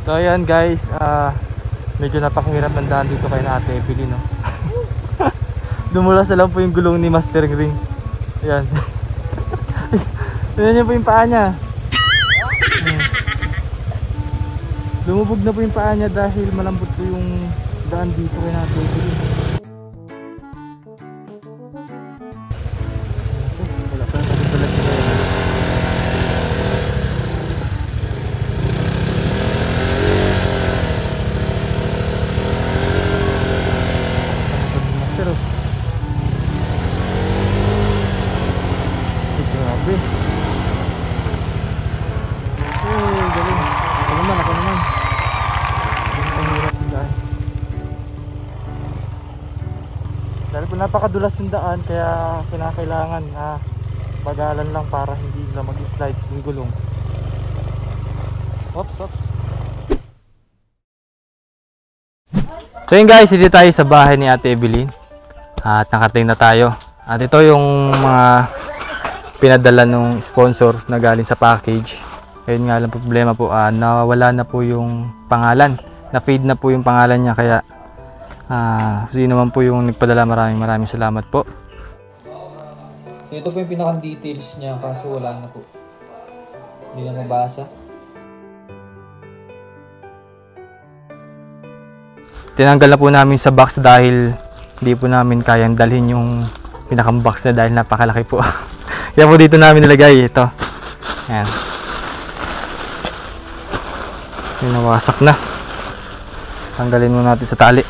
So ayan guys, medyo napakahirap ng daan dito kay Ate Evelyn, no? Dumulas na lang po yung gulong ni Master Ring. Ayan. Tignan niyo po yung paa niya. Lumubog na po yung paa niya dahil malambot po yung daan dito kay Ate Evelyn. Wala pa natin pala sila. Pero grabe. Galing. Ako naman. Pahirap yung daan. Dahil po napakadulas yung daan, kaya kinakailangan na pagalan lang para hindi na mag-slide yung gulong. Oops. So yun guys, hindi tayo sa bahay ni Ate Evelyn. At nakating na tayo. At ito yung mga pinadala ng sponsor na galing sa package. Ayun nga lang problema po, nawala na po yung pangalan. Na-fade na po yung pangalan niya, kaya sino man po yung nagpadala, maraming salamat po. Ito po yung pinakang details niya, kaso wala na po. Hindi na mabasa. Tinanggal na po namin sa box dahil hindi po namin kayang dalhin yung pinakang box na dahil napakalaki po. Kaya po dito namin nilagay ito. Ayan. Yung nawasak na. Tanggalin muna natin sa tali.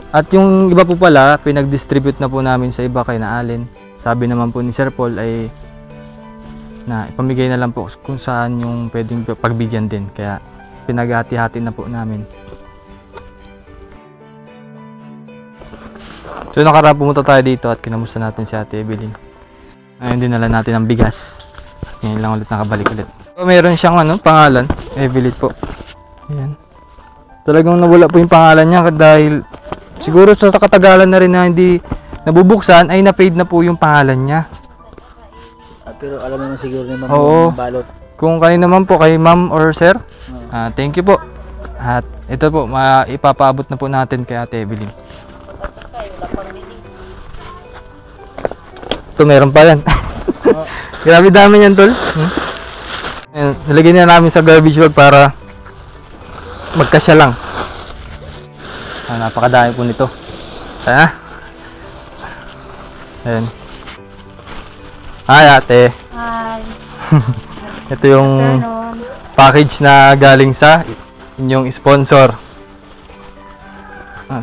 At yung iba po pala, pinag-distribute na po namin sa iba kay na Allen. Sabi naman po ni Sir Paul ay na ipamigay na lang po kung saan yung pwedeng pagbigyan din. Kaya pinaghati-hati na po namin. So nakaraan pumunta tayo dito at kinamusta natin si Ate Evelyn. Ngayon dinala natin ang bigas. Ngayon lang ulit nakabalik ulit. So, meron siyang pangalan, Evelyn po. Ayan. Talagang nawala po yung pangalan niya dahil siguro sa katagalan na rin na hindi nabubuksan ay na-fade na po yung pangalan niya. Pero alam mo na siguro ni Ma'am yung balot. Kung kanina naman po kay Ma'am or Sir, thank you po. At ito po, ipapaabot na po natin kay Ate Evelyn. Ito meron pa yan. Grabe dami yan, tol. Nilagay na namin sa garbage bag para magkasya lang. Napakadami po nito. Sana. Ayan. Hi Ate. Hi. Ito yung package na galing sa inyong sponsor.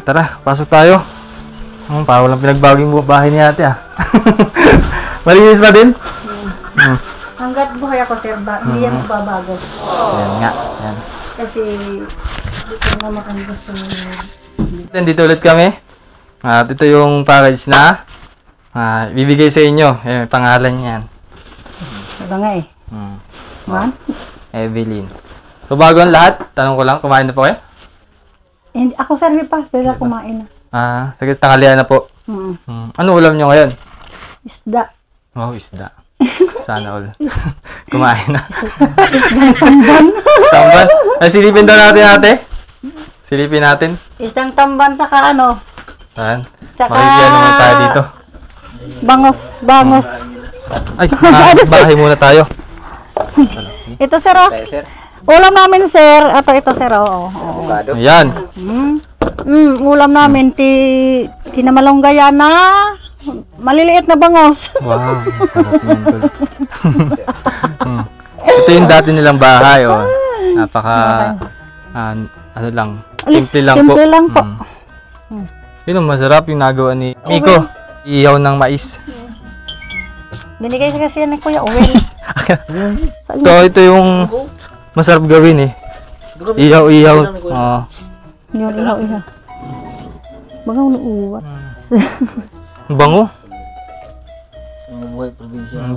Tara, pasok tayo. Parang walang pinagbago yung bahay ni Ate Malinis pa din? Hanggat buhay ako, sir, hindi yan magbabago. Ayan nga. Ayan. Kasi dito naman ang gusto nyo. Dito ulit kami. At ito yung package na bibigay sa inyo. Ayan, pangalan niyan. Diba nga eh? Man? Evelyn. So bago ang lahat, tanong ko lang, kumain na po kayo? Hindi, ako sir, may pas, pero kumain na. Sige, tanghalian na po. Ano ulam nyo ngayon? Isda. Oh, isda. Sana all. Kumain na. Isdang tamban. Tamban? Ay, silipin daw natin, Ate. Silipin natin. Isdang tamban saka ano? Saan? Tsaka Makikyan naman tayo dito. Bangos. Ay, bahay muna tayo. Ito sir, oh. Ulam namin sir. Ito sir, oh. Ayan. Ulam namin kinamalunggaya na maliliit na bangos. Wow, sarap yan, tol. Ito yung dati nilang bahay, oh. Napaka ano lang, simple lang po. Yun ang masarap yung nagawa ni Miko. Ihaw ng mais. Binigay kasi yan ni Kuya Owen. So ito yung masarap gawin eh. Ihaw. Yung ihaw. Bangaw na uwat. Bango?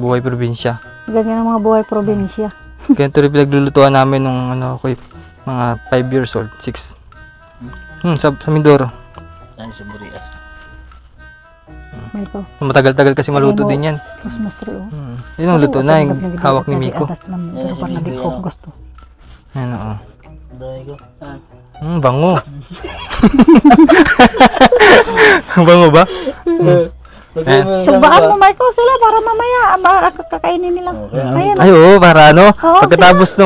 Buhay probinsya. Ganyan ang mga buhay probinsya. Ganito rin pinaglulutuan namin nung ako mga 5 years old, 6. Sa Mindoro. Yan sa Burias. Miko. Matagal-tagal kasi maluto din yan. Christmas tree, oh. Yun ang luto na, yung hawak ni Miko. Pero parang hindi ko gusto. Yan, oo. Dahil ko. Bango. Bango ba? Subaan mo, Miko, sila para mamaya kakainin nila. Ayan. Ay, oo, para ano? Oo, Pagkatapos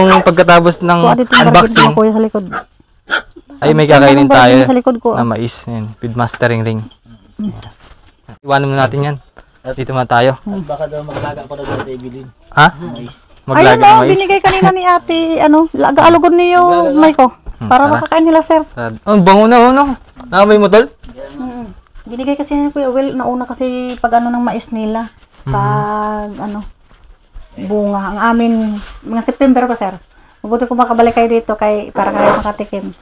ng Kuha dito yung unboxing, kuya sa likod. ay may kakainin tayo Sa likod ko. na mais. Yan, Feedmastering ring. Iwanan mo natin yan. Dito muna tayo. Baka daw maglaga pa daw sa Evelyn. Ha? Ayun Maglaga ng o, mais. binigay kanina ni ate, lagaalugod niyo, Miko. Para tara. makakain nila, sir. Oh, bango na, no? Nakabay mo, tol? Binigay kasi ni Kuya Will, nauna kasi pag ng mais nila. Pag bunga. Ang amin, mga September pa, sir. Mabuti kung makabalik kayo dito para kayo makatikim.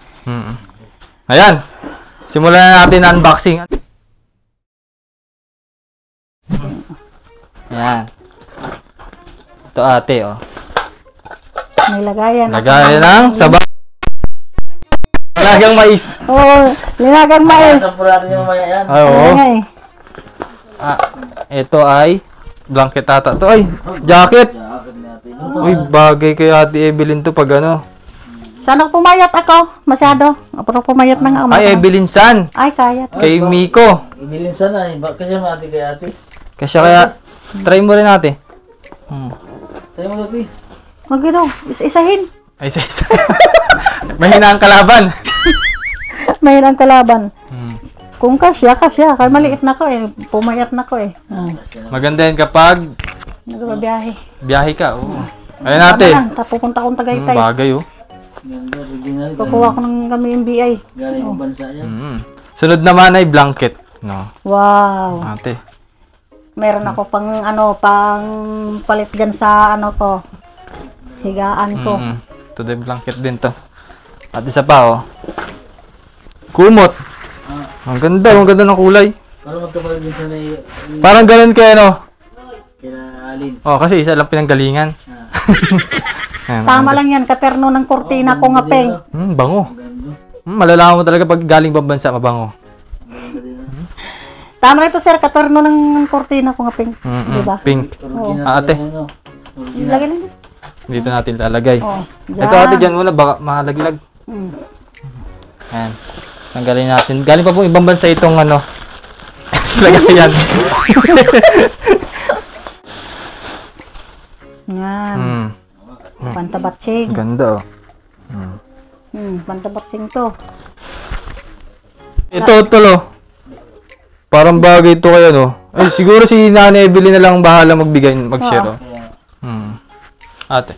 Ayan. Simulan na natin ang unboxing. Ayan. Ito ate, oh. May lagayan. Lagayan ng sabay. Lagang mais. Oo, linagang mais. Sampurado niyo mamaya yan. Oo. Ay, Ito ay blanket ata. Ito ay jacket. Jacket natin. Uy, bagay kay Ate Evelyn to pag ano. sana pumayat ako. Masyado. Pero pumayat na nga. Ay, Evelyn San. Ay, kaya. Kay Miko. Evelyn sana eh. Kasi mati kay ate. Kasi kaya, try mo rin ate. Tayo mo gabi. Huwag ito. Isa-isahin. Ay, isa. Mahina ang kalaban. Mayroon ang kalaban. Kung kasya. Kaya maliit na ko eh. Pumayat na ko eh. Maganda yan kapag Nagbabiyahe. biyahe ka. Oo. Ayun ate. Pupunta akong Tagaytay. Bagay oh. Ganda, original. Kukuha ko ng kami MBI. Galing yung bansa yan. Sunod naman ay blanket. No. Wow. Ate. Meron ako pang palit dyan sa ko. Higaan ko. Ito din blanket din to. At isa pa oh. Kumot. Ang ganda ng kulay. Parang magkapalit din sana Parang ganun kay ano. kina Alin. Oh, kasi isa lang pinanggalingan. Ayan, Tama lang yan. Katerno ng kortina ko nga peng. bango. Malalaman mo talaga pag galing bansa mabango. Tama na ito, sir. Katerno ng kortina ko nga peng. Diba? Pink. Ate, Lagay lang dito. dito natin lalagay. Oh, Ito ate dyan muna, baka mahalaglag. Ayan. Tanggalin natin. Galing pa pong ibang bansa itong lagayan. Yan. Pantabatsing. Ganda oh. Pantabatsing to. Ito tolo. Parang bagay ito kaya no. Ay, siguro si Nanay Evelyn na lang bahala magbigay, mag-share oh. Ate.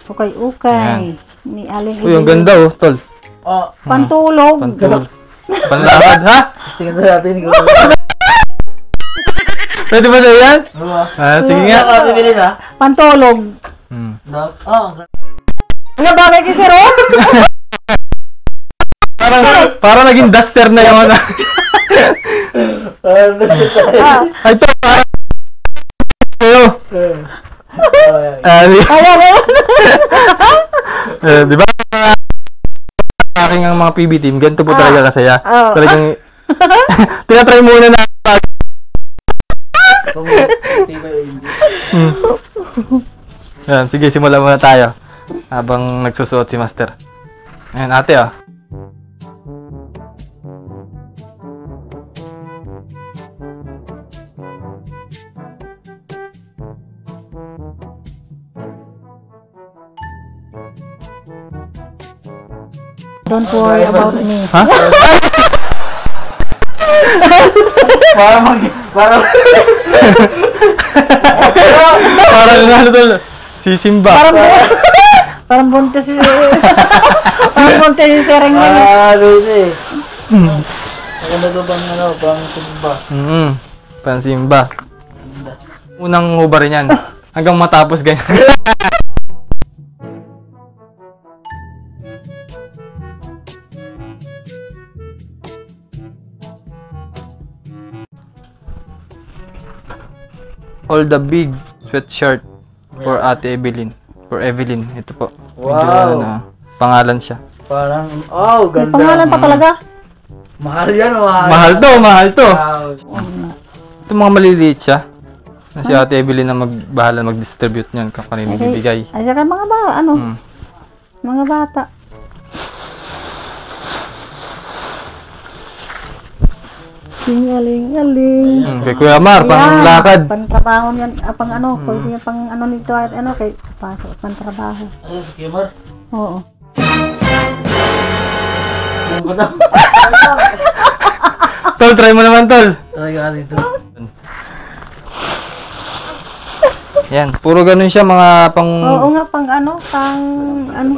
Okay. Ni Aling Uy, ang ganda oh, tol. Pantulog. Panlakad, ha? Tingnan natin. Pwede ba na yan? Sige nga. Evelyn ha? Pantulog. Ano bagay kay sir, oh? Parang naging duster na yung Ay, ito, parang di ba? Aking ang mga PB team, ganito po talaga kasaya. Talagang, tinatry muna na Yan, sige, simulan muna tayo. Habang nagsusuot si Master. Ayan, ate oh. Don't worry about me. Ha? Parang Parang ano tol? Sisimba. Parang buntis si Sereng ngayon. Lucy. Maganda to bang pang simba. Pansimba. Unang hubarin yan. Hanggang matapos ganyan. All the big sweatshirt for Ate Evelyn. For Evelyn. Ito po. Wow. Medyo, pangalan siya. Parang, May ganda. pangalan pa talaga. Mahal yan, mahal. Mahal to, mahal to. Wow. Ito mga maliliit siya. Na si Ate Evelyn na magbahala mag-distribute niyan kung kanino bibigay. Ay, saka mga ba, ano? Hmm. Mga bata. Aling. Kay Kuya Mar, pang lakad. Pantrabaho yan, pang ano, pwede yan pang ano nito, ano, kay pasok, pantrabaho. Ano, si Kimar? Oo. Ano ba daw? Tol, try mo naman, Tol. Talaga natin ito. Yan, puro ganun siya, mga pang... Oo nga, pang ano, ano.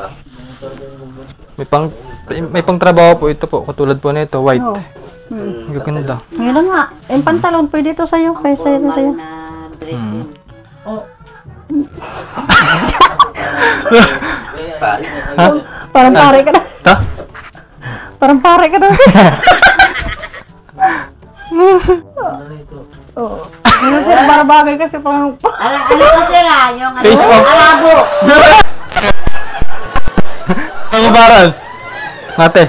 May pang trabaho po ito po, katulad po nito, white. Oo. Ang gaganda. Ngayon nga, yung pantalon, pwede ito sa'yo, kaysa ito sa'yo. Oh. Ha? Parang pare ka na. Ha? Parang pare ka na. Ano ito? Oo. Ano sir, para bagay kasi parang... Ano kasi na, yung ano, Face off. alabo. Ang ubaran. Ate.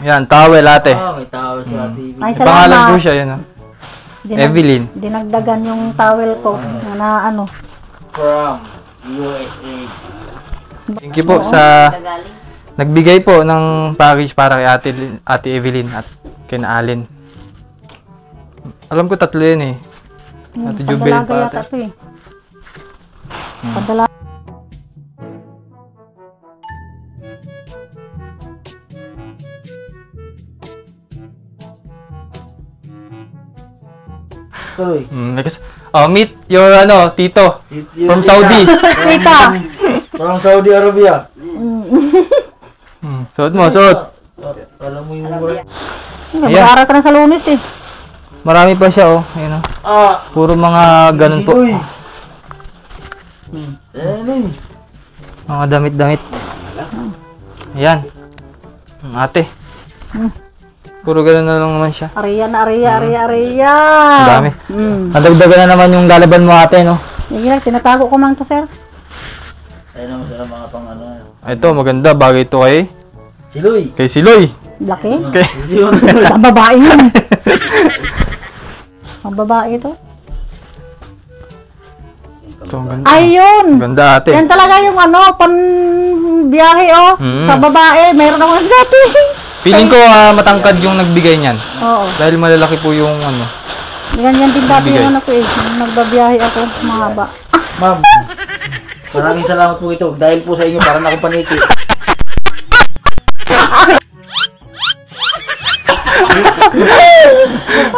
Yan, towel ate. Ah, may tao sa TV. Ay, May pangalan po salamat. siya, yan. Evelyn. Dinagdagan yung towel ko na ano. From USA. Thank you po sa Galing. nagbigay po ng package para kay Ate Evelyn at kay na Alin. Alam ko tatlo yan eh. Ate Jubel Pandalaga pa yata ate. ito eh. Pandalaga. Tuloy. Meet your tito from Saudi. Tita! From Saudi Arabia. Suot mo, suot. Alam mo yung mura. Mag-aaral ka na sa Lunes eh. Marami pa siya oh. Ayun oh. Ah! Puro mga ganun po. Uy! Eh, Mga damit-damit. Ayan. Ate. Puro ganun na lang naman siya. Ariya na, ariya. Ang dami. Nadagdagan na naman yung lalaban mo ate, no? Yung lang, tinatago ko man to sir. ayun naman sila mga pang ano. Ito, maganda. Bagay ito Siloy! kay Siloy. Laki. Kay... Yun. Ang babae yun. Ang babae ito. Ito, ang ganda. Ayun! Ang ganda ate. Yan talaga yung ano, pan biyahe oh. Sa babae, mayroon ako dati. Feeling ko matangkad yung nagbigay niyan. Oo. Dahil malalaki po yung ano. Ganyan din dati Bigay. yung ano ko eh. Nung nagbabiyahe ako, mahaba. Ma'am, maraming salamat po ito. Dahil po sa inyo, parang ako paniki.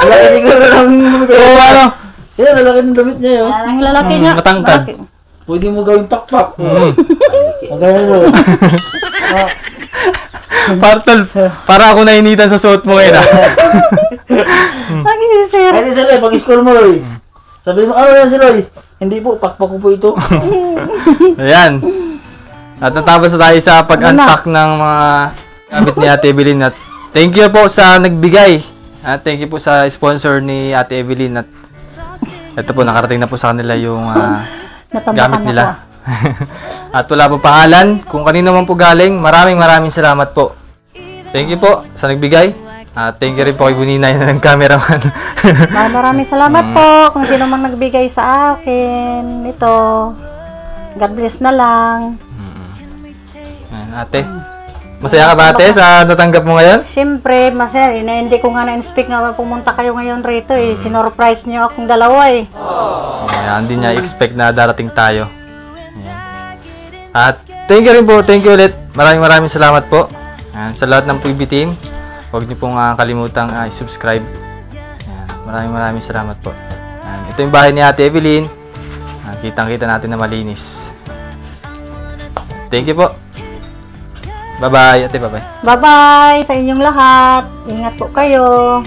Wala siguro lang. Oo, ano? Yan, lalaki ng damit niya yun. Ang lalaki nga. matangkad. malaki. Pwede mo gawing pakpak. Magaya mo. Partol, para ako nainitan sa suot mo ngayon. Ang sir. Ay, Siloy, pag-school mo, Roy. Sabi mo, ano yan, Siloy? Hindi po, pakpak ko po ito. Ayan. At natapos na tayo sa pag-unpack ng mga gamit ni Ate Evelyn. At thank you po sa nagbigay. At thank you po sa sponsor ni Ate Evelyn. At ito po, nakarating na po sa kanila yung Natambakan gamit ako. nila. At wala po pangalan. Kung kanino man po galing, maraming salamat po. Thank you po sa nagbigay. At thank you rin po kay Buninay na ng cameraman. Maraming salamat po kung sino man nagbigay sa akin. Ito. God bless na lang. Ayan, ate, masaya ka ba ate sa natanggap mo ngayon? Siyempre, masaya. Hindi ko nga na-inspect nga pumunta kayo ngayon rito eh. Sinorprise niyo akong dalawa eh. Ayan, hindi niya expect na darating tayo. Ayan. At thank you rin po, thank you ulit. Maraming salamat po. Ayan, sa lahat ng PB team. Huwag niyo pong kalimutang i-subscribe. Ayan, maraming salamat po. Ayan, ito yung bahay ni Ate Evelyn. Kitang-kita natin na malinis. Thank you po. Bye-bye, ate, bye-bye. Bye-bye sa inyong lahat. Ingat po kayo.